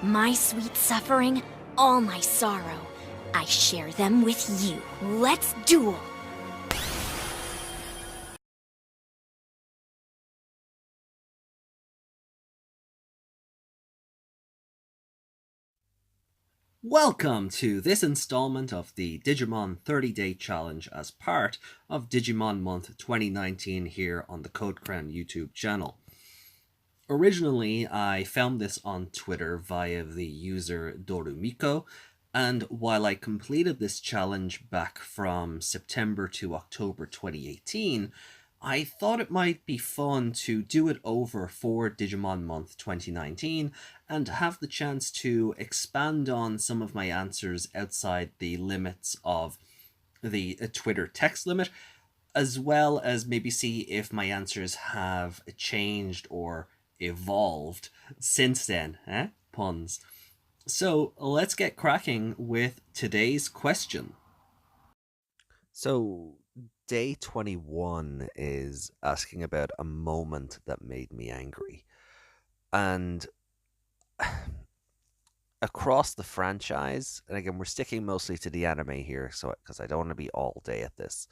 My sweet suffering, all my sorrow. I share them with you. Let's duel! Welcome to this installment of the Digimon 30-Day Challenge as part of Digimon Month 2019 here on the Code Crown YouTube channel. Originally, I found this on Twitter via the user Dorumiko, and while I completed this challenge back from September to October 2018, I thought it might be fun to do it over for Digimon Month 2019 and have the chance to expand on some of my answers outside the limits of the Twitter text limit, as well as maybe see if my answers have changed or evolved since then. Puns. So let's get cracking with today's question. So, day 21 is asking about a moment that made me angry. And across the franchise, and again, we're sticking mostly to the anime here, so because I don't want to be all day at this.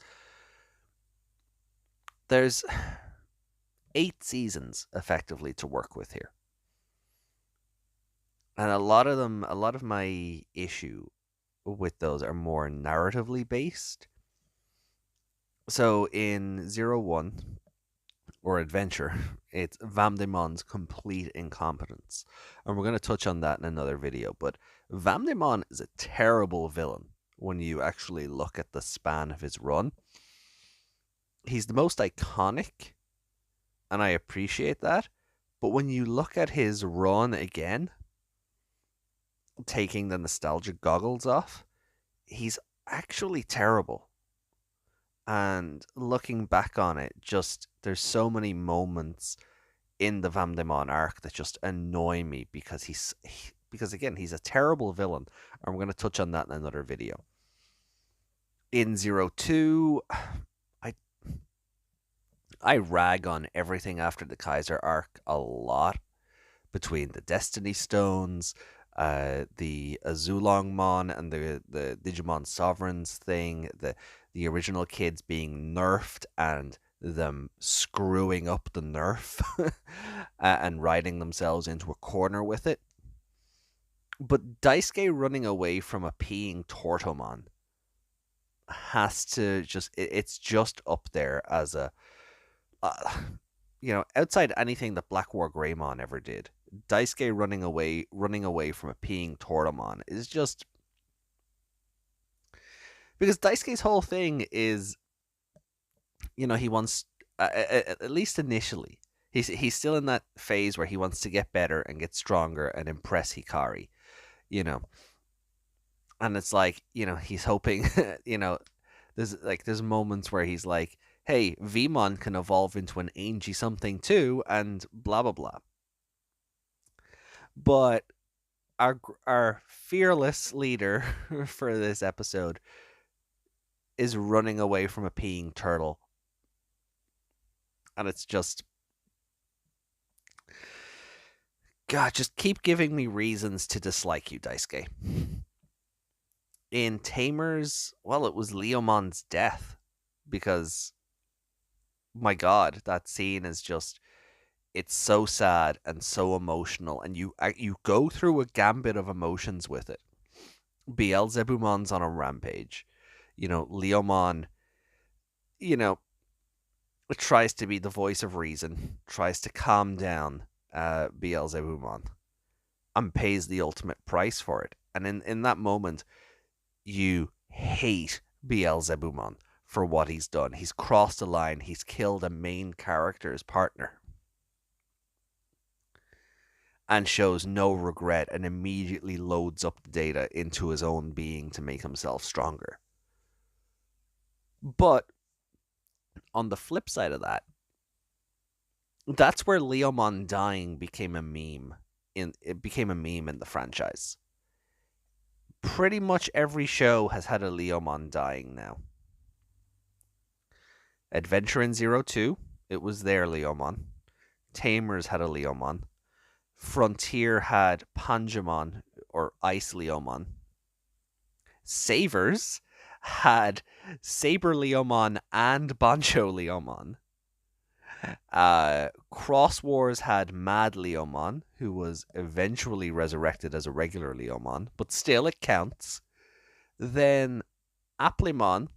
There's 8 seasons effectively to work with here. And a lot of my issue with those are more narratively based. So in 01 or Adventure, it's Vamdemon's complete incompetence. And we're going to touch on that in another video, but Vamdemon is a terrible villain when you actually look at the span of his run. He's the most iconic, and I appreciate that, but when you look at his run again, taking the nostalgia goggles off, he's actually terrible. And looking back on it, just there's so many moments in the Vamdemon arc that just annoy me because because again, he's a terrible villain, and we're going to touch on that in another video. In 02, I rag on everything after the Kaiser arc a lot, between the Destiny Stones, the Azulongmon and the Digimon Sovereigns thing, the original kids being nerfed and them screwing up the nerf and riding themselves into a corner with it. But Daisuke running away from a peeing Tortomon has to it's just up there as a outside anything that Black War Greymon ever did. Daisuke running away from a peeing Tortomon is just because Daisuke's whole thing is, he wants, at least initially, he's still in that phase where he wants to get better and get stronger and impress Hikari, and it's like, he's hoping, there's moments where he's like, hey, Vmon can evolve into an Angie something too, and blah blah blah. But our fearless leader for this episode is running away from a peeing turtle. And it's just, God, just keep giving me reasons to dislike you, Daisuke. In Tamers, well, it was Leomon's death, because, my God, that scene is just, it's so sad and so emotional, and you go through a gambit of emotions with it. Beelzebumon's on a rampage. Leomon, tries to be the voice of reason, tries to calm down Beelzebumon, and pays the ultimate price for it. And in that moment, you hate Beelzebumon for what he's done. He's crossed a line. He's killed a main character's partner. And shows no regret and immediately loads up the data into his own being to make himself stronger. But on the flip side of that, that's where Leomon dying became a meme. It became a meme in the franchise. Pretty much every show has had a Leomon dying now. Adventure in 02, it was their Leomon. Tamers had a Leomon. Frontier had Panjamon, or Ice Leomon. Savers had Saber Leomon and Bancho Leomon. Cross Wars had Mad Leomon, who was eventually resurrected as a regular Leomon, but still it counts. Then Applemon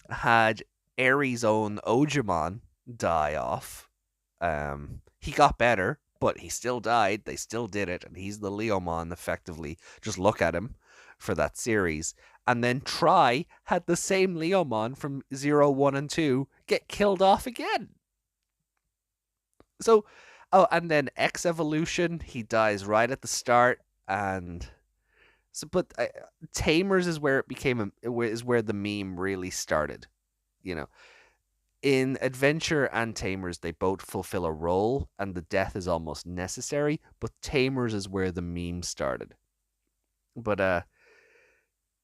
had Ares' own Ojimon die off. He got better, but he still died. They still did it, and he's the Leomon, effectively. Just look at him for that series. And then Tri had the same Leomon from 0, 1, and 2 get killed off again. So, oh, and then X Evolution, he dies right at the start, and so, but Tamers is where it became is where the meme really started. You know, in Adventure and Tamers, they both fulfill a role, and the death is almost necessary. But Tamers is where the meme started. But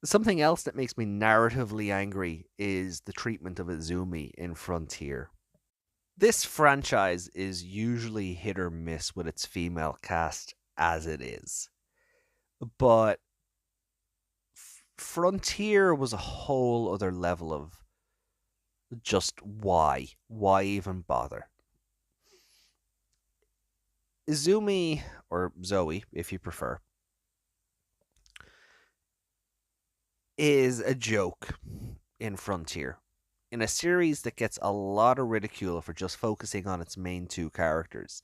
something else that makes me narratively angry is the treatment of Izumi in Frontier. This franchise is usually hit or miss with its female cast as it is. But Frontier was a whole other level of just why? Why even bother? Izumi, or Zoe, if you prefer, is a joke in Frontier. In a series that gets a lot of ridicule for just focusing on its main two characters.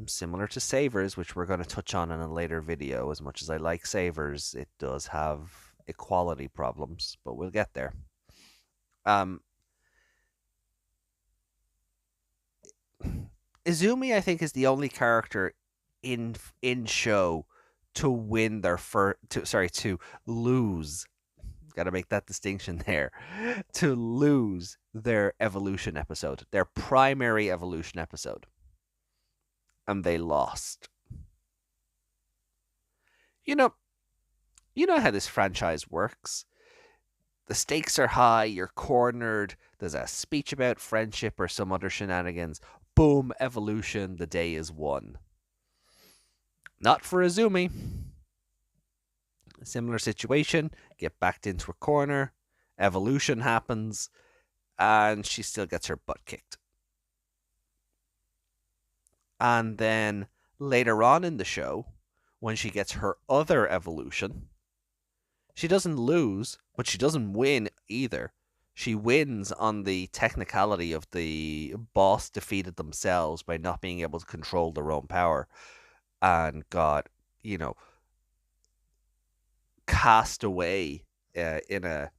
Similar to Savers, which we're going to touch on in a later video. As much as I like Savers, it does have equality problems, but we'll get there. Izumi, I think, is the only character in show to win their to lose. Got to make that distinction there. To lose their evolution episode, their primary evolution episode, and they lost. You know how this franchise works. The stakes are high, you're cornered, there's a speech about friendship or some other shenanigans. Boom, evolution, the day is won. Not for Izumi. A similar situation, get backed into a corner, evolution happens, and she still gets her butt kicked. And then later on in the show, when she gets her other evolution, she doesn't lose, but she doesn't win either. She wins on the technicality of the boss defeated themselves by not being able to control their own power and got, cast away in a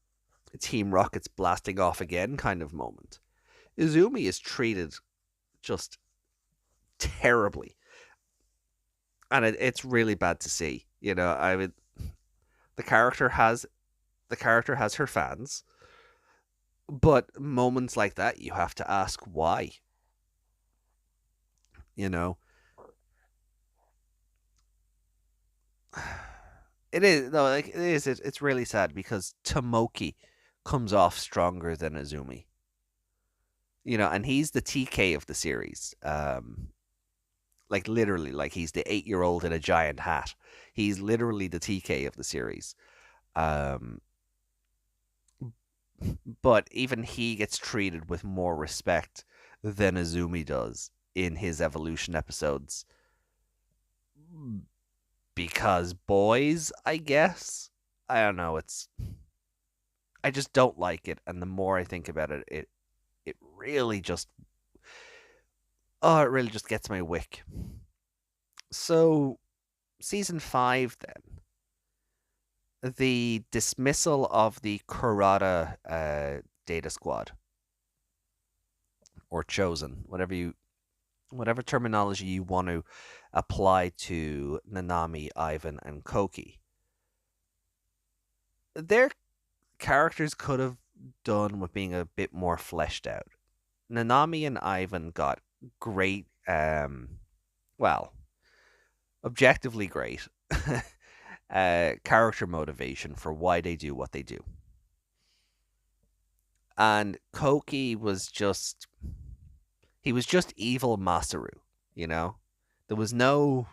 Team Rocket's blasting off again kind of moment. Izumi is treated just terribly. And it's really bad to see. The character has her fans, but moments like that you have to ask why. It is no, like it is. It's really sad because Tomoki comes off stronger than Izumi. And he's the TK of the series. Like literally, like he's the 8-year-old in a giant hat. He's literally the TK of the series. But even he gets treated with more respect than Izumi does in his evolution episodes. Because boys, I guess. I don't know. I just don't like it, and the more I think about it, it really just gets my wick. So, season 5 then. The dismissal of the Kurata data squad, or chosen, whatever terminology you want to apply to Nanami, Ivan, and Koki. Their characters could have done with being a bit more fleshed out. Nanami and Ivan got great, objectively great character motivation for why they do what they do. And Koki was just evil Masaru, There There was no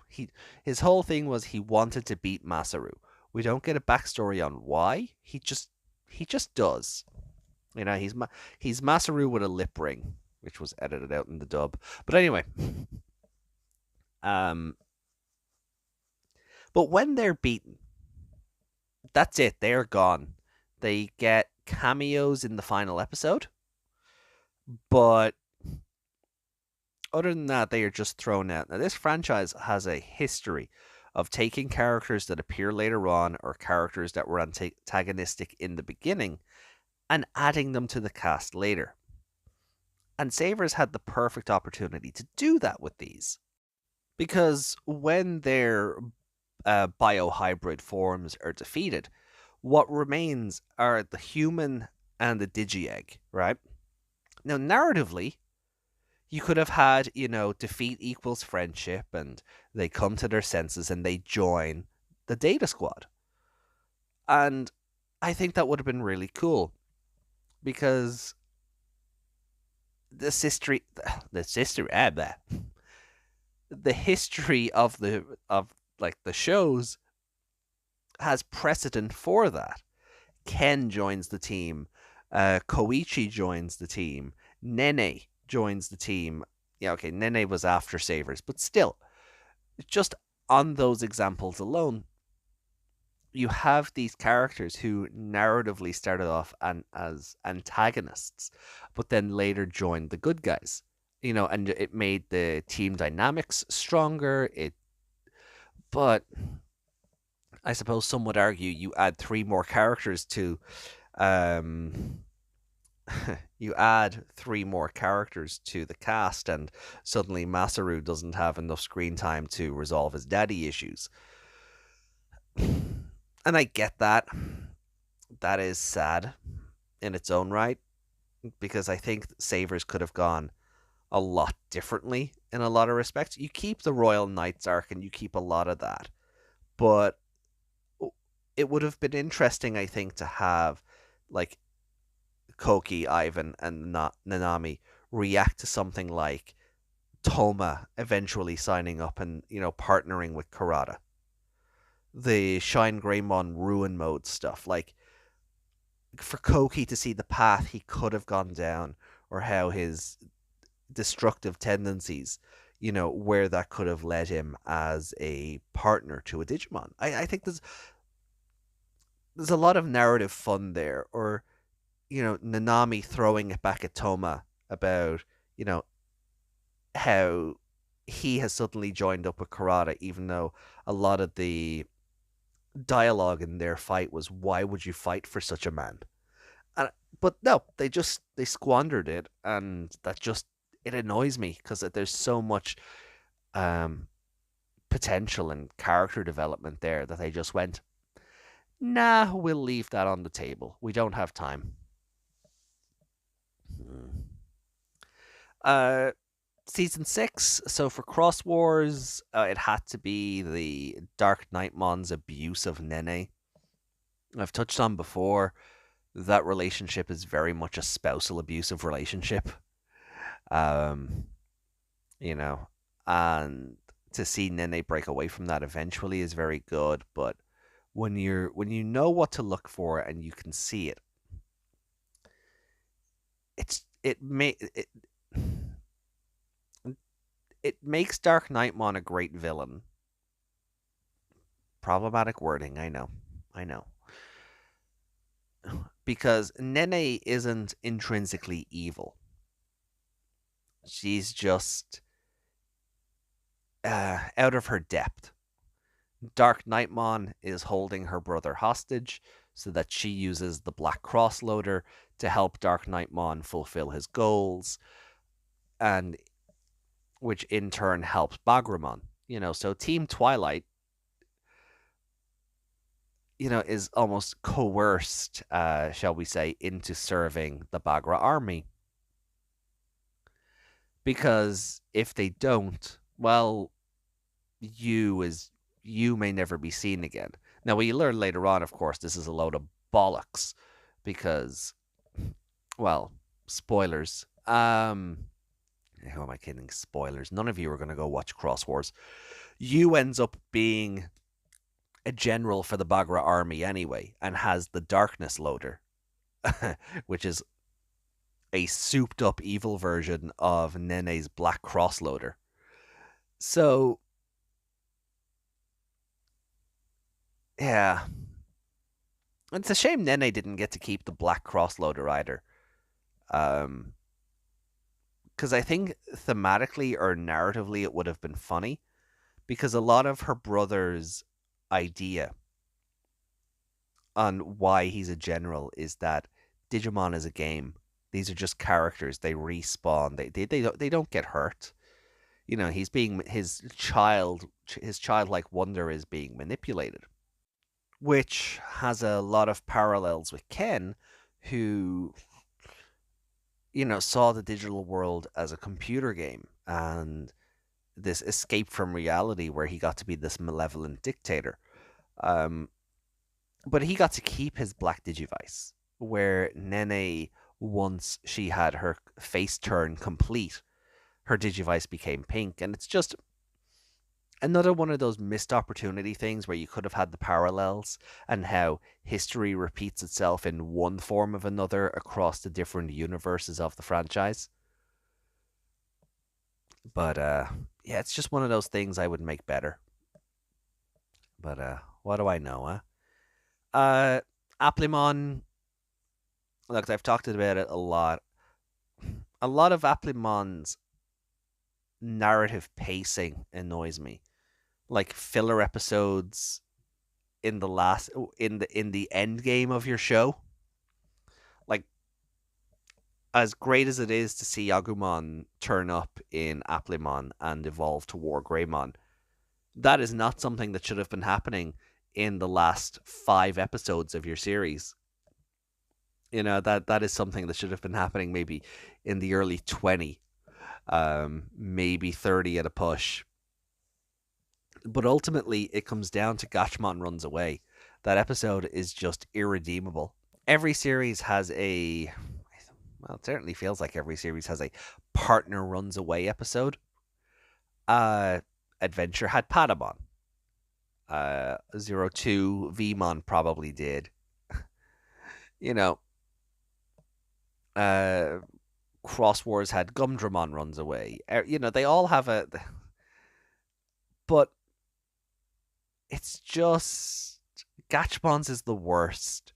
his whole thing was he wanted to beat Masaru. We don't get a backstory on why. He just does. You know, he's Masaru with a lip ring, which was edited out in the dub. But anyway, um, but when they're beaten, that's it. They're gone. They get cameos in the final episode, but other than that, they are just thrown out. Now, this franchise has a history of taking characters that appear later on or characters that were antagonistic in the beginning and adding them to the cast later. And Savers had the perfect opportunity to do that with these. Because when their biohybrid forms are defeated, what remains are the human and the digi-egg, right? Now, narratively, you could have had, defeat equals friendship and they come to their senses and they join the Data Squad. And I think that would have been really cool because the history of like the shows has precedent for that. Ken joins the team, Koichi joins the team, Nene joins the team. Yeah, okay, Nene was after Savers, but still, just on those examples alone, you have these characters who narratively started off as antagonists, but then later joined the good guys. And it made the team dynamics stronger. But I suppose some would argue you add three more characters to, um, you add three more characters to the cast, and suddenly Masaru doesn't have enough screen time to resolve his daddy issues. And I get that. That is sad in its own right, because I think Savers could have gone a lot differently in a lot of respects. You keep the Royal Knights arc and you keep a lot of that, but it would have been interesting, I think, to have like Koki, Ivan, and Nanami react to something like Toma eventually signing up and partnering with Karada. The Shine Greymon ruin mode stuff, like for Koki to see the path he could have gone down, or how his destructive tendencies, where that could have led him as a partner to a Digimon. I think there's a lot of narrative fun there, or Nanami throwing it back at Toma about how he has suddenly joined up with Karada, even though a lot of the dialogue in their fight was, why would you fight for such a man? But no, they squandered it, and it annoys me because there's so much potential and character development there that they just went, nah, we'll leave that on the table. We don't have time. Season 6, so for Cross Wars, it had to be the Dark Knightmon's abuse of Nene. I've touched on before, that relationship is very much a spousal abusive relationship. And to see Nene break away from that eventually is very good, but when you know what to look for and you can see it, it makes Dark Knightmon a great villain. Problematic wording, I know. Because Nene isn't intrinsically evil. She's just out of her depth. Dark Knightmon is holding her brother hostage so that she uses the Black Cross Loader to help Dark Knightmon fulfill his goals, and which in turn helps Bagramon. So Team Twilight, is almost coerced, shall we say, into serving the Bagra army. Because if they don't, well, you may never be seen again. Now, we learn later on, of course, this is a load of bollocks, because, well, spoilers. who am I kidding? Spoilers. None of you are going to go watch Cross Wars. Yu ends up being a general for the Bagra army anyway, and has the Darkness Loader, which is a souped up evil version of Nene's Black Cross Loader. So, yeah. It's a shame Nene didn't get to keep the Black Cross Loader either. Because I think thematically or narratively it would have been funny. Because a lot of her brother's idea on why he's a general is that Digimon is a game. These are just characters. They respawn. They don't get hurt. You know, he's being his childlike wonder is being manipulated, which has a lot of parallels with Ken, who saw the digital world as a computer game and this escape from reality where he got to be this malevolent dictator. Um, but he got to keep his black digivice, where Nene, once she had her face turn complete, her digivice became pink. And it's just another one of those missed opportunity things where you could have had the parallels and how history repeats itself in one form of another across the different universes of the franchise. But yeah, it's just one of those things I would make better. But what do I know, huh? Applimon, look, I've talked about it a lot. A lot of Applimon's narrative pacing annoys me. Like filler episodes in the end game of your show. Like, as great as it is to see Agumon turn up in Applimon and evolve to War Greymon, that is not something that should have been happening in the last 5 episodes of your series. That is something that should have been happening maybe in the early 20, maybe 30 at a push. But ultimately, it comes down to Gachmon runs away. That episode is just irredeemable. Every series has it certainly feels like every series has a partner runs away episode. Adventure had Patamon. 02 Vmon probably did. you know, Cross Wars had Gumdramon runs away. They all have but it's just Gachmon's is the worst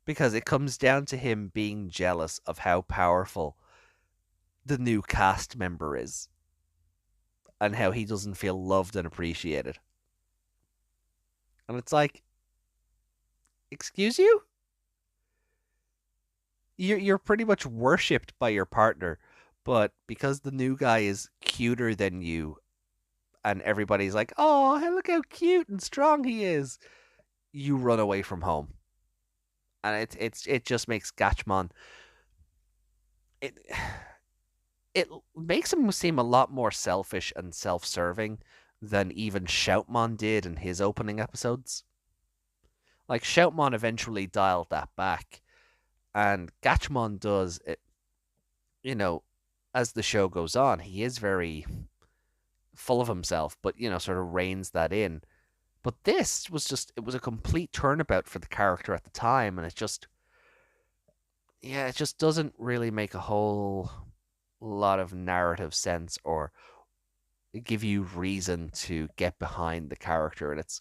because it comes down to him being jealous of how powerful the new cast member is and how he doesn't feel loved and appreciated. And it's like, excuse you? You're pretty much worshipped by your partner, but because the new guy is cuter than you and everybody's like, oh, look how cute and strong he is, you run away from home. And it just makes Gachmon, it makes him seem a lot more selfish and self-serving than even Shoutmon did in his opening episodes. Like, Shoutmon eventually dialed that back, and Gachmon does it, as the show goes on, he is very full of himself, but, sort of reins that in. But this was it was a complete turnabout for the character at the time, and it just doesn't really make a whole lot of narrative sense or give you reason to get behind the character, and it's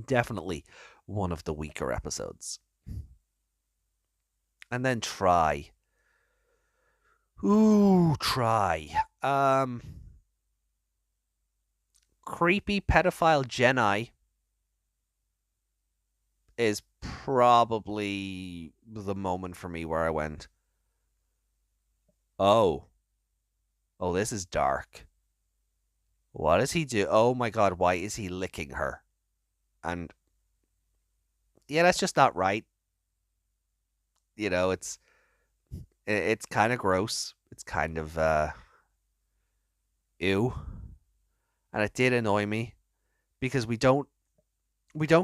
definitely one of the weaker episodes. And then Try. Ooh, Try. Creepy pedophile Jedi is probably the moment for me where I went, oh, this is dark. What does he do? Oh my god, why is he licking her? And yeah, that's just not right. It's kind of gross. It's kind of ew. And it did annoy me because we don't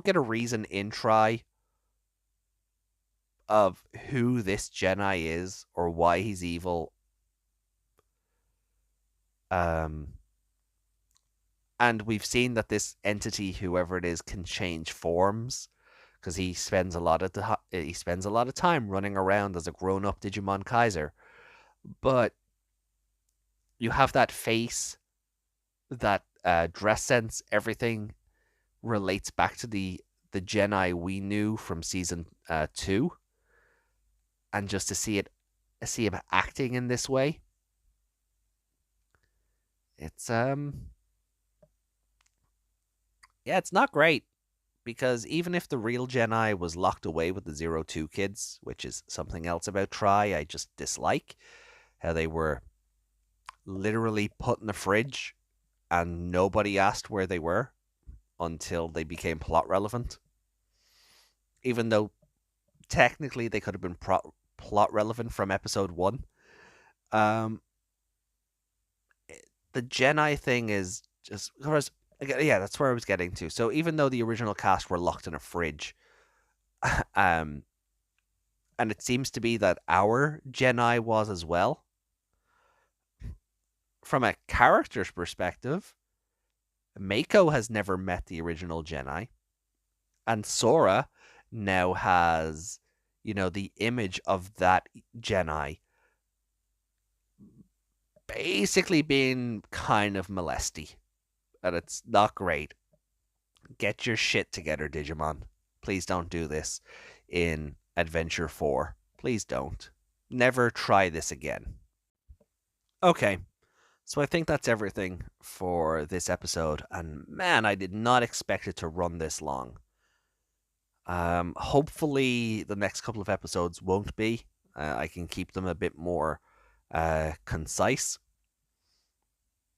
get a reason in Try of who this Jedi is or why he's evil Um, and we've seen that this entity, whoever it is, can change forms because he spends a lot of time running around as a grown-up Digimon Kaiser. But you have that face, that dress sense, everything relates back to the Jedi we knew from season 2, and just to see him acting in this way, it's yeah, it's not great. Because even if the real Jedi was locked away with the 02 kids, which is something else about Try I just dislike, how they were literally put in the fridge and nobody asked where they were until they became plot relevant. Even though technically they could have been plot relevant from episode 1. Um, the Jedi thing is just, yeah, that's where I was getting to. So even though the original cast were locked in a fridge, um, and it seems to be that our Jedi was as well. From a character's perspective, Mako has never met the original Jedi, and Sora now has, the image of that Jedi basically being kind of molesty, and it's not great. Get your shit together, Digimon. Please don't do this in Adventure 4. Please don't. Never try this again. Okay, so I think that's everything for this episode, and man, I did not expect it to run this long. Hopefully, the next couple of episodes won't be. I can keep them a bit more concise.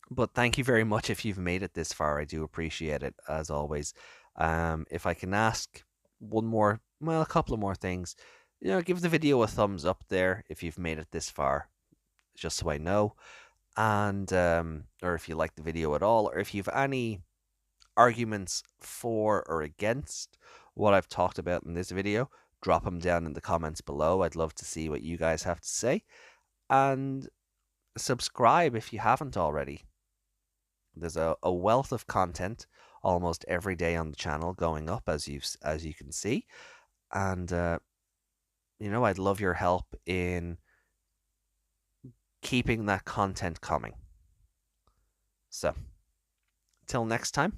But thank you very much if you've made it this far. I do appreciate it, as always. If I can ask a couple of more things, give the video a thumbs up there if you've made it this far, just so I know. And or if you like the video at all, or if you've any arguments for or against what I've talked about in this video, drop them down in the comments below. I'd love to see what you guys have to say. And subscribe if you haven't already. There's a wealth of content almost every day on the channel going up, as you can see. And I'd love your help in keeping that content coming. So, till next time,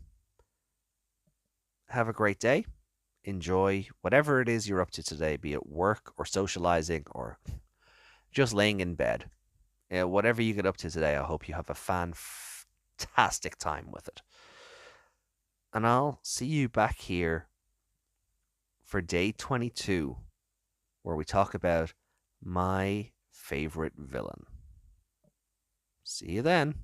have a great day. Enjoy whatever it is you're up to today, be it work or socializing or just laying in bed. Whatever you get up to today, I hope you have a fantastic time with it. And I'll see you back here for day 22, where we talk about my favorite villain. See you then.